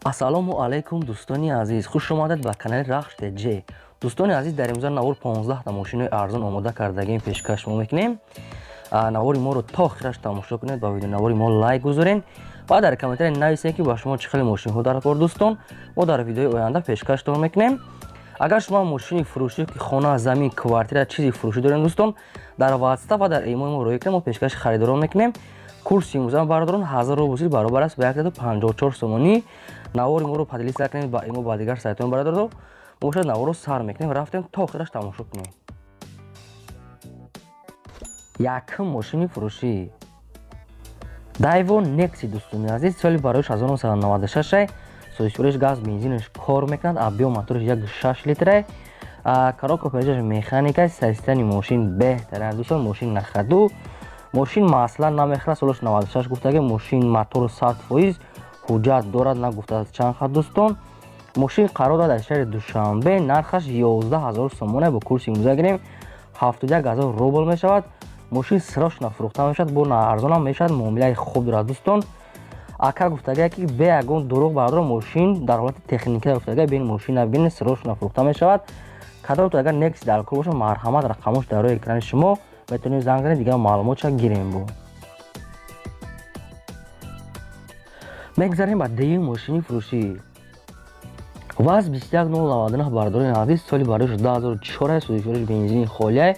Ассалому алейкум дӯстони азиз, хуш омадед ба канали РАХШ ТЖ. Дӯстони азиз, дар имрӯза навор 15 та мошинои арзон омода кардагим, пешкаш мо мекунем. Навори моро то охираш тамошо кунед, ба видеонавори мо лайк гузорен ва дар комментария нависед ки ба шумо чӣ хели мошинҳо дар кор дӯстон. Мо дар видеои оянда пешкаштон мекунем. Агар шумо мошини фурушӣ ки хона, замин, квартира чизи фурушӣ дорем дӯстон, дар WhatsApp ва дар имои мо роя кунем, мо пешкаши харидорон мекунем. Курси имрӯза бардорон 1000 рубл баробар аст ба 154 сомонӣ. Навори моро поделиса кунед ба имо ба дигар сайтон бародаро. Бошад наворо сар мекунем, рафтем то охираш тамошо кунем. Якум мошини фурушӣ Daiwo Nexia дӯстони азиз, соли бароиш 1996 сӯзишвориш газ бензинаш кор мекунад, объем моториш 1.6 литр, коробка передач механика, системи мошин беҳтар дӯстон, мошин на ходу, мошин маслан намехӯрад, солаш 96 гуфтага, мошин мотор 100% ҳуҷҷат дорад, нагуфтааст чанд хат дӯстон. Мошин қарор дорад дар шаҳри Душанбе, нархаш 11000 сомон бо курси имрӯза гирем 71000 рубл мешавад. Мошин срочно фурӯхта мешавад, бо на арзон ам мешавад, муомилаи хуб дорад дӯстон. Ака гуфтага ки бе ягон дурӯғ бардор мошин дар ҳолати техника гуфтага бин мошина бин срочно фурӯхта мешавад. Кадом то агар Nexia дар кор боша, марҳамат, рақамош дар рӯи экрани шумо, метавонед занг занед, дигар маълумотша гирем бо. Мегзарем ба дуюм мошини фурушӣ ВАЗ 21099 бардорини азиз, соли бароиш 2004 сӯзишвориш бензини холия,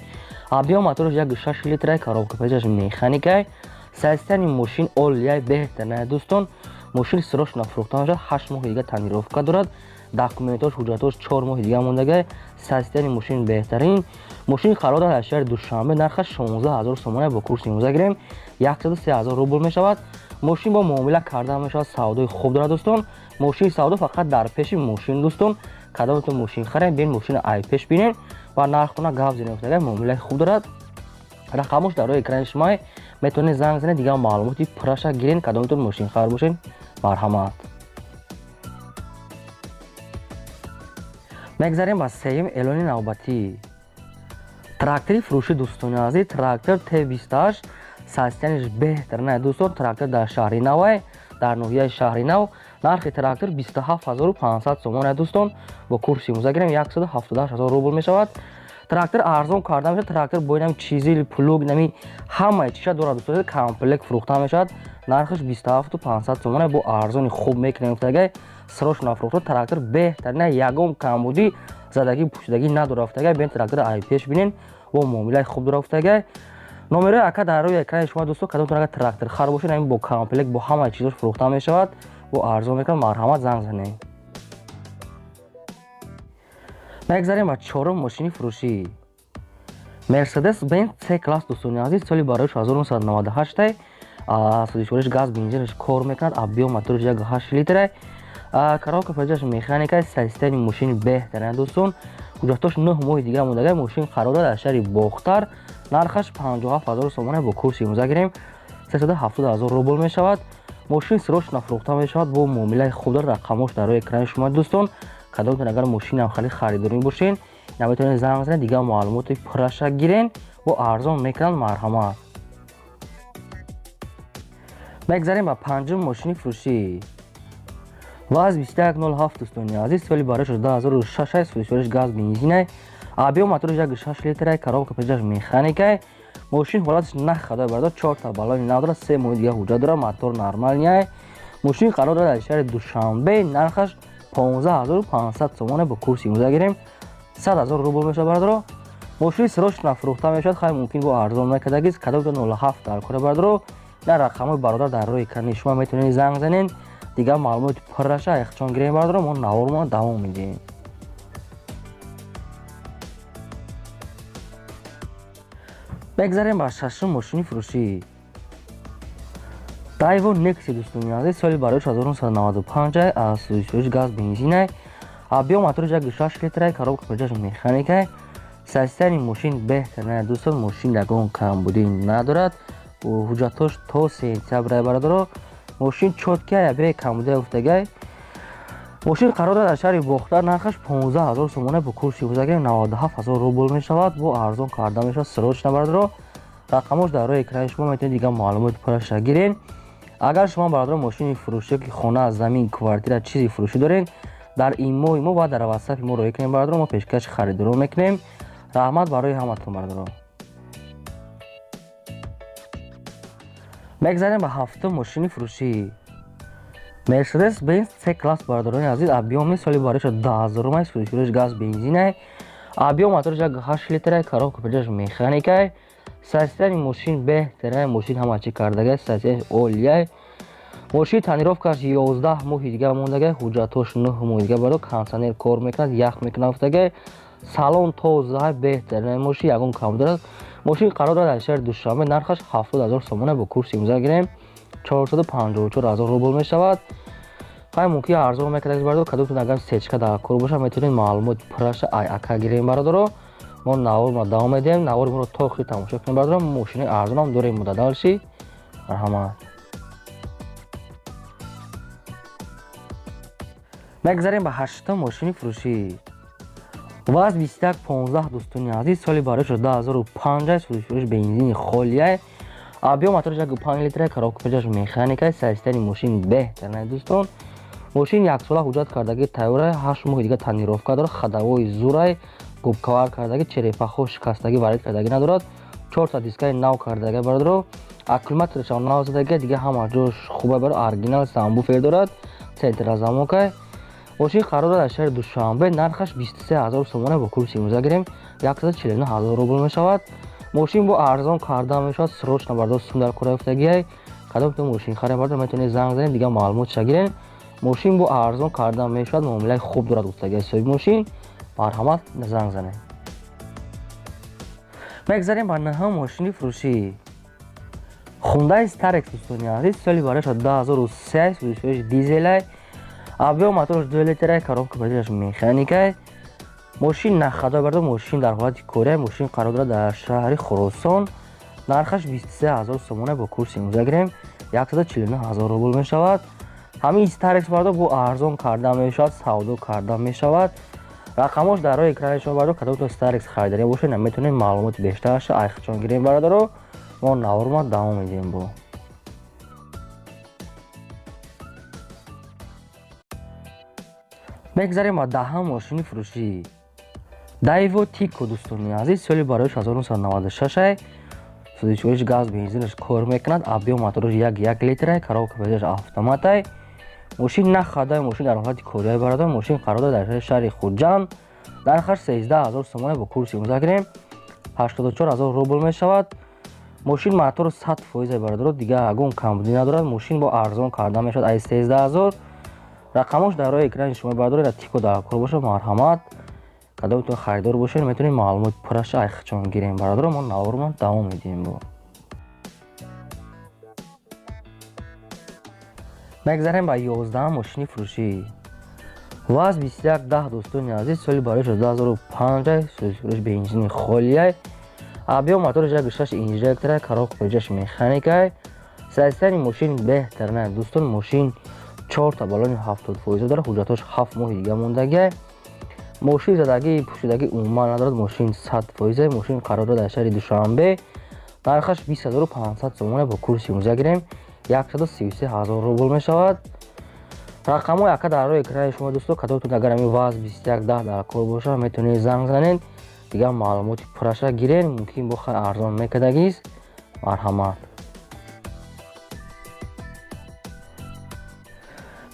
объем моториш 1.6 литр, коробка передач механика, системи мошин олия беҳтар дӯстон. Мошин срочно фурӯхта мешавад, 8 моҳи дига танировка дорад, документош ҳуҷҷатош 4 моҳи дига мондага, системи мошин беҳтарин. Мошин қарор дорад дар шаҳри Душанбе, нархаш 16000 сомон бо курси имрӯза гирем 103000 рубл мешавад. Мошин бо муомила карда мешавад, савдои хуб дорад дӯстон. Мошини савдо фақат дар пеши мошин дӯстон, кадомтон мошин харем бин мошина ай пеш бинен ва нархона гап зинем гуфтага, муомилаи хуб дорад. Рақамош дар рӯи экрани шумо, метавонед занг занед, дигар маълумоти пурраша гирен, кадомтон мошин хар бошен. Марҳамат. Мегзарем ба сеюм эълони навбатӣ трактори фурушӣ дӯстони азиз, трактор T28 системаш беҳтар дӯстон. Трактор дар шаҳри Навай, дар ноҳияи шаҳри Нав, нархи трактор 27500 сомон дӯстон, бо курси имрӯза гирем 178000 рубл мешавад. Трактор арзон карда мешавад, трактор бо инами чизил, плуг, нами ҳамаи чиша дорад дӯстон, комплект фурӯхта мешавад, нархаш 27500 сомон бо арзони хуб мекунем гуфтага, срочно фурӯхта. Трактор беҳтар, ягон камбудӣ, задагӣ, пӯшидагӣ надорад гуфтага, бин трактор ай пеш бинен, бо муомилаи хуб дорад гуфтага. номерои ака дар рӯи экрани шумо дӯстон, кадомтон агар трактор хар бошед, ами бо комплект бо ҳамаи чизош фурӯхта мешавад, бо арзон мекунад. Марҳамат, занг занед. мегзарем ба чорум мошини фурушӣ Mercedes Benz C класс дӯстони азиз, соли бароиш 1998 сӯзишвориш газ бензинаш кор мекунад, объем моториш 1.8 литр, коробка передач механика, системи мошин беҳтар дӯстон, ҳуҷҷатош 9 моҳи дига мондага. Мошин қарор дорад дар шаҳри Бохтар, нархаш 57000 сомон бо курси имрӯза гирем 370000 рубл мешавад. Мошин срочно фурӯхта мешавад, бо муомилаи хуб дорад. рақамош дар рӯи экрани шумо дӯстон, кадомтон агар мошинам хали харидорӣ бошен, наметавонед занг занед, дигар маълумоти пурраша гирен, бо арзон мекунанд. Марҳамат. мегзарем ба панҷум мошини фурушӣ ВАЗ 2107 дӯстони азиз, соли бароиш 2006 сӯзишвориш газ бензина, объем моториш 1.6 литр, коробка передач механика. Мошин ҳолаташ на хода бардор, 4 та баллони нав дорад, 3 моҳи дига ҳуҷҷат дорад, мотор нормалния. Мошин қарор дорад дар шаҳри Душанбе, нархаш 15500 сомон бо курси имрӯза гирем 100000 рубл мешавад бардоро. Мошин срочно фурӯхта мешавад, хай мумкин бо арзон накардагист, кадомтон 07 дар кора бардоро. на рақамои бародар дар рӯи экрани шумо метавонед занг занед, дигар маълумоти пурраша яхчон гирем бардоро, мо навормо давом медиҳем. мегзарем ба шашум мошини фурушӣ Daiwo Nexia дӯстони азиз, соли бароиш 1995 сӯзишвориш газ бензина, объем моториш 1.6 литр, коробка передач механика, системи мошин беҳтар дӯстон. Мошин ягон камбудӣ надорад, ҳуҷҷатош то сентябр бардоро. Мошин чоткия бе камбудӣ гуфтага. Мошин қарор дорад дар шаҳри Бохтар, нархаш 15000 сомон бо курси имрӯза гирем 97000 рубл мешавад, бо арзон карда мешавад, срочно бардоро. рақамош дар рӯи экрани шумо, метавонед дигар маълумоти пурраша гирен. агар шумо бародарон мошини фурӯши ки хона замин квартира чизи фурӯшӣ доред дар ин моҳи мо баъд дар ватсапи мо роя кунем бародарон мо пешкаши харидорӣ мекунем раҳмат барои ҳаматон бародарон мегзарем ба ҳафтум мошини фурӯшӣ Mercedes Benz C-класс бародарони азиз объёми соли бароиша 2000 фурӯшиш газ бензинай объём моториш 8 литрай коробка передач механикай состояние мошин беҳтарай мошин ҳама чӣ кардагай состояние олияй мошин тонировкаш 11 моҳи дига мондагай ҳуҷҷатош 9 моҳи дига бардо кондитсионер кор мекунад ях мекунафтагай салон тоза беҳтарай мошин ягон кам дорад мошин қарор дорад дар шаҳри душанбе нархаш 70 000 сомона бо курси имзо гирем 454 000 рубл мешавад ҳай мумкин арзон мекардагис бардо кадомтон агар сечка дар кор боша метавонед маълумот пураша ака гирем бардоро мо навор давом медиҳем навори моро то охир тамошо кунем бардоро мошини арзонам дорем мудадалши марҳамат мегзарем ба 8-ум мошини фурӯшӣ ваз 2115 дӯстони азиз соли бароиш 2005 фурӯш бензини холияй объём моториш 5 литрай коробка передач механикай состояние мошин беҳтарай дӯстон мошин як сола ҳуҷҷат кардаги тайёрай 8 моҳи дига тонировка дорад хадавои зурай губкавар кардаги черепахо шикастаги варид кардаги надорад 4 та дискаи нав кардаги бародаро аккумуляториш нав задаги дига ҳама ҷош хуба бар оригинал самбуфер дорад центрозамокай мошин қарор дорад дар шаҳри душанбе нархаш 23 000 сомона бо курси имзо гирем 149 000 рубл мешавад мошин бо арзон карда мешавад срочно бардо сум дар кора ифтагиай кадомтон мошин харид бардо метавонед занг занед дига маълумот шагирен мошин бо арзон карда мешавад муомилаи хуб дорад устагиай соҳиби мошин марҳамат занг занед мегзарем ба 9-ум мошини фурӯшӣ хундай старекс дӯстони азиз соли бароиша 2003 фурӯшиш дизелай объём моториш 2 литрай коробка передачаш механикай мошин нахадой бардо мошин дар ҳолати кория мошин қарор дорад дар шаҳри хуросон нархаш 23 000 сомона бо курси имзо гирем 149 000 рубл мешавад ҳамин старекс бардо бо арзон карда мешавад савдо карда мешавад рақамош дар рои экрани шумо бардо кадомтон старекс харидория бошед наметавонед маълумоти бештараша айхчон гирем бародаро мо наворма давом медиҳем бо мегзарем ба 10-ум мошини фурӯшӣ Tico Tico дӯстони азиз соли бароиш 1996 сӯзишвориш газ бензинаш кор мекунад объём моториш 1 литрай коробка передачаш автоматай мошин нахадай мошин дар ҳолати корияи бародар мошин қарор дорад дар шаҳри хуҷанд нархаш 13 000 сомона бо курси имзо гирем 84 000 рубл мешавад мошин мотор 100% бародаро дига ягон камбудӣ надорад мошин бо арзон карда мешавад ай 13 000 рақамош дар рои экрани шумо бардоред Tico дар кор боша марҳамат кадомтон харидор бошед метавонед маълумот пураша айхчон гирем бародаро мо наворма давом медиҳем бо мегзарем ба 11-ум мошини фурӯшӣ ваз 2110 дӯстони азиз соли бароиш 2005 сӯзишвориш бензини холияй объём моториш 1.6 инжекторай коробка передачаш механикай состояние мошин беҳтарай дӯстон мошин 4 та балони 70% дорад ҳуҷҷатош 7 моҳи дига мондагай мошин задаги пӯшидагӣ умуман надорад мошин 100% мошин қарор дорад дар шаҳри душанбе нархаш 20 500 сомона бо курси имзо гирем 133 000 рубл мешавад рақамҳои ака дар рои экрани шумо дӯсто кадомтон агар ҳамин ваз 2110 дар кор боша метавонед занг занед дига маълумоти пураша гирен мумкин бо хай арзон мекардагис марҳамат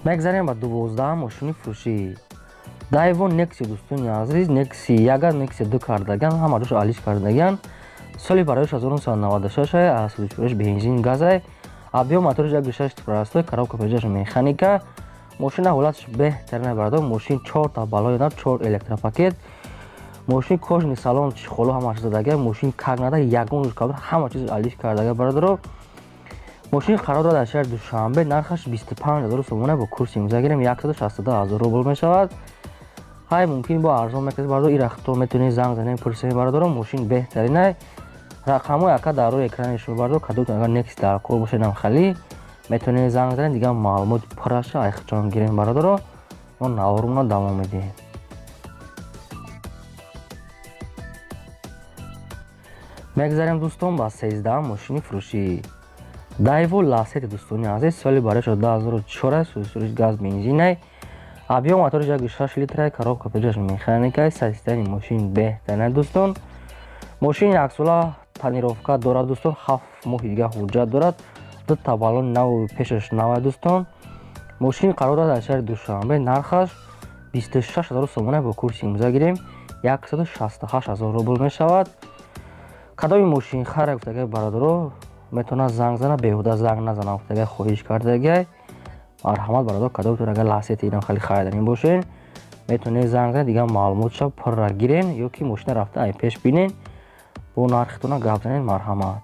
мегзарем ба 12-ум мошини фурӯшӣ Nexia дӯстони азиз Nexia 1 Nexia 2 кардаган ҳама ҷош алиш кардаган соли бароиш 1996 аз сӯзишвориш бензин газай объём моториш 1.6 простой коробка передачаш механика мошина ҳолаташ беҳтарин бардо мошин 4 та балои нар 4 электропакет мошин кожни салон чихоло ҳама задага мошин кагнада ягон рӯзкабар ҳама чиз алиш кардага бародаро мошин қарор дорад дар шаҳри душанбе нархаш 25 000 сомона бо курси имзо гирем 162 000 рубл мешавад ҳай мумкин бо арзон мекардед бардо ин рахто метавонед занг занед пурсед бародаро мошин беҳтаринай рақамҳои ака дар рои экрани шумо бардо кадомтон агар Nexia дар кор бошед намхали метавонед занг занед дига маълумот пураша айхчон гирем бародаро мо наворуна давом медиҳем мегзарем дӯстон ба 13-ум мошини фурӯшӣ Daewoo Lacetti دوستان عزیز سالی برای شد 2004 سوزش گاز بنزینه объем моторش 1.6 لیتره коробка передач механика системаи ماشین بهترین دوستان ماشین عکس‌العمل تنیروفکا دارد دوستان 7 ماه دیگه حجت دارد دو تا بالون نو پیشش نو دوستان ماشین قرار دارد در شهر دوشنبه نرخش 26000 سومونه با کورس امضا گیریم 168000 روبل میشود کدام ماشین خرید گفتگی برادرو میتونه زنگ زنه بهوده زنگ نزنه گفتگی خواهش کردگی مرحمت برادر کدام اگر لاسیتی اینا خیلی خریدنی باشین میتونه زنگ زنه دیگه معلوماتش پر را گیرین یا که ماشین رفته ای پیش بینین با نرختون گپ زنین مرحمت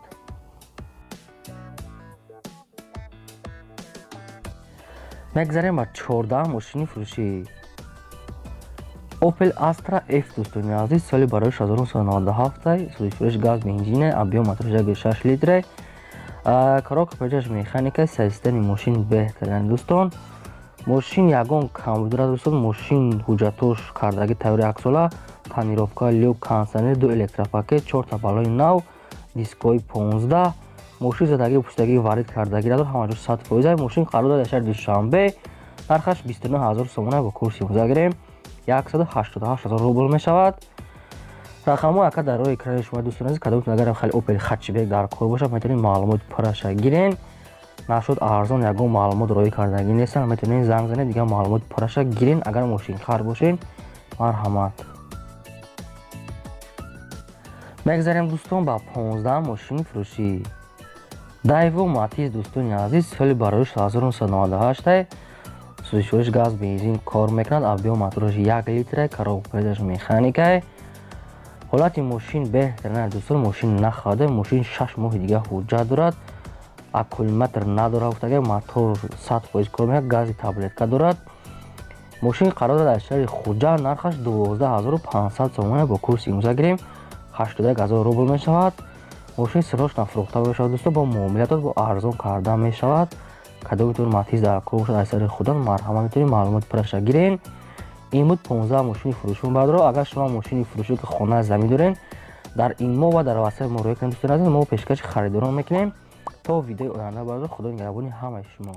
میگذاریم با 14 ماشین فروشی Opel Astra F دوستان عزیز سالی برای 1997 سوزش گاز بنزینه объем موتورش 1.6 لیتره коробка передач механика системаи ماشین بهترین دوستان ماشین یگان کم دارد دوستان ماشین حجتش کردگی تئوری عکس‌العمل تنیروفکا لیوک کانسنر دو الکتروپاکت 4 تا بالای نو دیسکوی 15 ماشین زدگی پشتگی وارد کردگی دارد همه 100% ماشین قرار دارد شهر دوشنبه نرخش 29000 سومونه با کورس امضا گیریم 188000 روبل می شود رقم ها در روی اکران شما دوستان عزیز کدامتون اگر خیلی اوپل هتچبک در کار باشه میتونید معلومات پرش گیرین نشد ارزون یگان معلومات روی کردگی نیستن میتونید زنگ زنید دیگه معلومات پرش گیرین اگر ماشین خر باشین مرحمت میگذاریم دوستان با 15 ماشین فروشی Daewoo Matiz دوستان عزیز سالی برای 1998 سوزش گاز بنزین کار میکند объем موتورش 1 لیتره коробка передач مکانیکه حالت ماشین بهترین دوستان ماشین نخواده ماشین 6 ماه دیگه حجت دارد اکولمتر نداره گفتگی موتور 100% کار میکنه گاز تابلتکا دارد ماشین قرار دارد از شهر خوجا نرخش 12500 سومونه با کورس امضا گیریم 81000 روبل میشود ماشین سراش نفروخته میشود دوستان با معاملات با ارزون کرده میشود کدامتون ماتیز در کار باشد از سر خودتان مرحمت میتونید معلومات پرش گیرین این بود 15 ماشین فروشون بعد رو اگر شما ماشین فروشی که خانه زمین دارین در این مو و در واسه ما روی کنید دوستان عزیز ما پیشکش خریداران میکنیم تا ویدیو آینده بعد خدا نگهبانی همه شما